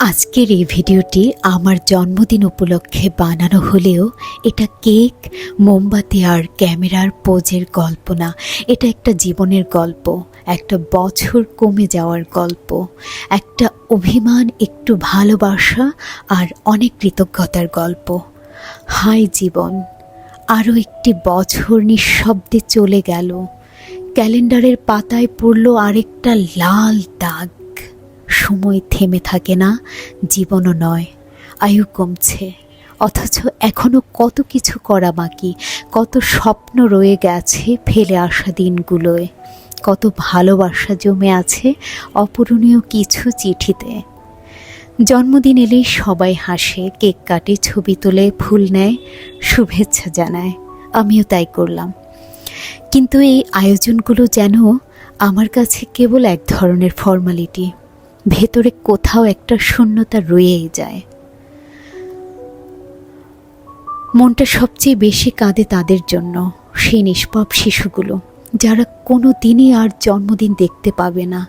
আজকের এই ভিডিওটি আমার জন্মদিন উপলক্ষে বানানো হলেও এটা কেক, মোমবাতি আর ক্যামেরার পোজের গল্প না। এটা একটা জীবনের গল্প, একটা বছর কমে যাওয়ার গল্প, একটা অভিমান, একটু ভালোবাসা আর অনেক কৃতজ্ঞতার গল্প। হায় জীবন, আরও একটি বছর নিঃশব্দে চলে গেল। ক্যালেন্ডারের পাতায় পড়ল আরেকটা লাল দাগ। সময় থেমে থাকে না, জীবনও নয়। আয়ু কমছে, অথচ এখনো কত কিছু করা বাকি, কত স্বপ্ন রয়ে গেছে ফেলে আসা দিনগুলোয়, কত ভালোবাসা জমে আছে অপূরণীয় কিছু চিঠিতে। জন্মদিন এলেই সবাই হাসে, কেক কাটে, ছবি তোলে, ফুল নেয়, শুভেচ্ছা জানায়। আমিও তাই করলাম। কিন্তু এই আয়োজনগুলো যেন আমার কাছে কেবল এক ধরনের ফর্মালিটি। ভেতরে কোথাও একটা শূন্যতা রয়েই যায়। মনটা সবচেয়ে বেশি কাঁদে তাদের জন্য, সেই নিষ্পাপ শিশুগুলো যারা কোনো দিনই আর জন্মদিন দেখতে পাবে না,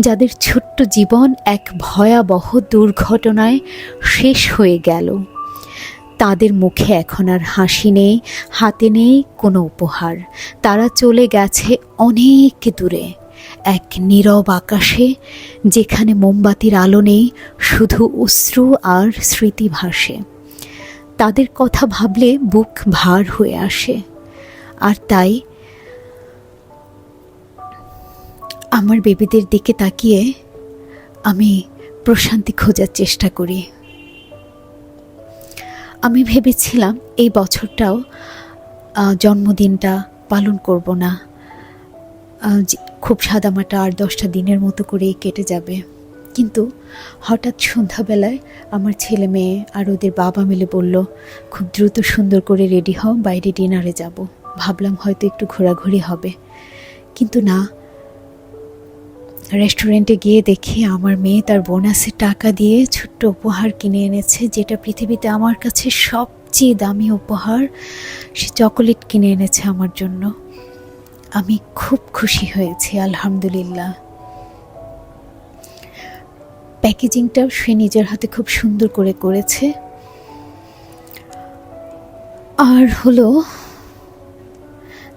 যাদের ছোট্ট জীবন এক ভয়াবহ দুর্ঘটনায় শেষ হয়ে গেল। তাদের মুখে এখন আর হাসি নেই, হাতে নেই কোনো উপহার। তারা চলে গেছে অনেক দূরে, এক নীরব আকাশে, যেখানে মোমবাতির আলো নেই, শুধু অশ্রু আর স্মৃতি ভাসে। তাদের কথা ভাবলে বুক ভার হয়ে আসে। আর তাই আমার বেবিদের দিকে তাকিয়ে আমি প্রশান্তি খোঁজার চেষ্টা করি। আমি ভেবেছিলাম এই বছরটাও জন্মদিনটা পালন করব না, খুব সাদামাটা 8-10টা দিনের মতো করেই কেটে যাবে। কিন্তু হঠাৎ সন্ধ্যাবেলায় আমার ছেলে মেয়ে আর ওদের বাবা মিলে বলল, খুব দ্রুত সুন্দর করে রেডি হও, বাইরে ডিনারে যাব। ভাবলাম হয়তো একটু ঘোরাঘুরি হবে, কিন্তু না। রেস্টুরেন্টে গিয়ে দেখি আমার মেয়ে তার বোনাসে টাকা দিয়ে ছোট্ট উপহার কিনে এনেছে, যেটা পৃথিবীতে আমার কাছে সবচেয়ে দামি উপহার। সে চকোলেট কিনে এনেছে আমার জন্য। আমি খুব খুশি হয়েছি, আলহামদুলিল্লাহ। প্যাকেজিংটাও সে নিজের হাতে খুব সুন্দর করে করেছে। আর হলো,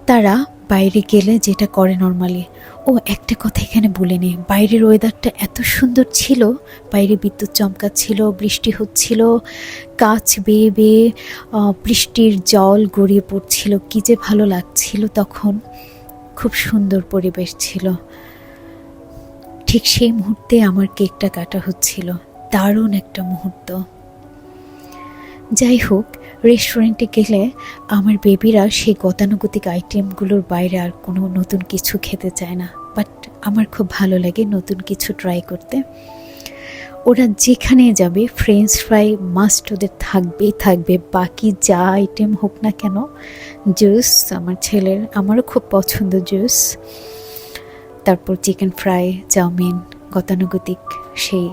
তারা বাইরে গেলে যেটা করে নর্মালি, একটা কথা এখানে বলে নে, বাইরের ওয়েদারটা এত সুন্দর ছিল। বাইরে বিদ্যুৎ চমকাচ্ছিল, বৃষ্টি হচ্ছিল, কাঁচ বেয়ে বেয়ে বৃষ্টির জল গড়িয়ে পড়ছিল। কী যে ভালো লাগছিল তখন, খুব সুন্দর পরিবেশ ছিল। ঠিক সেই মুহূর্তে আমার কেকটা কাটা হচ্ছিল, দারুণ একটা মুহূর্ত। যাই হোক, রেস্টুরেন্টে গেলে আমার বেবিরা সেই গতানুগতিক আইটেমগুলোর বাইরে আর কোনো নতুন কিছু খেতে চায় না, বাট আমার খুব ভালো লাগে নতুন কিছু ট্রাই করতে। ওরা যেখানে যাবে ফ্রেঞ্চ ফ্রাই মাস্ট ওদের থাকবেই থাকবে, বাকি যা আইটেম হোক না কেন। জুস আমার ছেলের, আমারও খুব পছন্দ জুস। তারপর চিকেন ফ্রাই, চাউমিন, গতানুগতিক সেই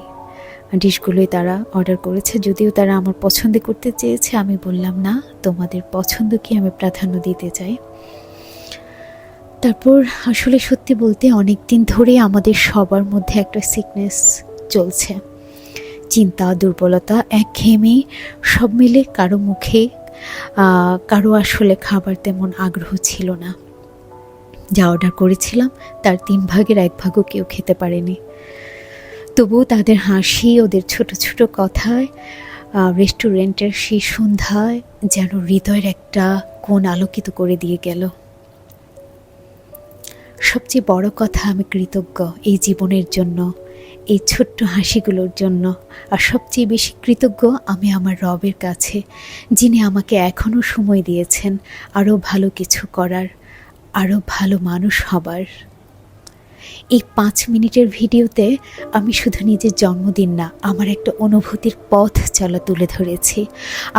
ডিশগুলোই তারা অর্ডার করেছে। যদিও তারা আমার পছন্দ করতে চেয়েছে, আমি বললাম না, তোমাদের পছন্দকে আমি প্রাধান্য দিতে চাই। তারপর আসলে সত্যি বলতে অনেক দিন ধরে আমাদের সবার মধ্যে একটা সিকনেস চলছে, চিন্তা, দুর্বলতা, একঘেয়েমি সব মিলে। কারো মুখে কারো আসলে খাবার তেমন আগ্রহ ছিল না। যা অর্ডার করেছিলাম তার 3 ভাগের 1 ভাগও কেউ খেতে পারেনি। তবুও তাদের হাসি, ওদের ছোট ছোট কথায়, রেস্টুরেন্টের সেই সন্ধ্যায় যেন হৃদয়ের একটা কোণ আলোকিত করে দিয়ে গেল। সবচেয়ে বড় কথা, আমি কৃতজ্ঞ এই জীবনের জন্য, এই ছোট্ট হাসিগুলোর জন্য। আর সবচেয়ে বেশি কৃতজ্ঞ আমি আমার রবের কাছে, যিনি আমাকে এখনও সময় দিয়েছেন আরও ভালো কিছু করার, আরও ভালো মানুষ হবার। এই 5 মিনিটের ভিডিওতে আমি শুধু নিজের জন্মদিন না, আমার একটা অনুভূতির পথ চলা তুলে ধরেছি।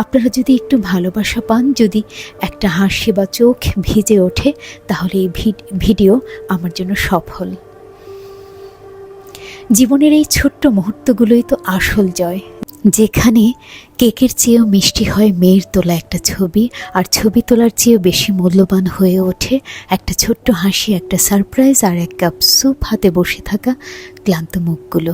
আপনারা যদি একটু ভালোবাসা পান, যদি একটা হাসি বা চোখ ভিজে ওঠে, তাহলে এই ভিডিও আমার জন্য সফল। জীবনের এই ছোট্ট মুহূর্তগুলোই তো আসল জয়, যেখানে কেকের চেয়েও মিষ্টি হয় মেয়ের তোলা একটা ছবি, আর ছবি তোলার চেয়েও বেশি মূল্যবান হয়ে ওঠে একটা ছোট্ট হাসি, একটা সারপ্রাইজ, আর 1 কাপ স্যুপ হাতে বসে থাকা ক্লান্ত মুখগুলো।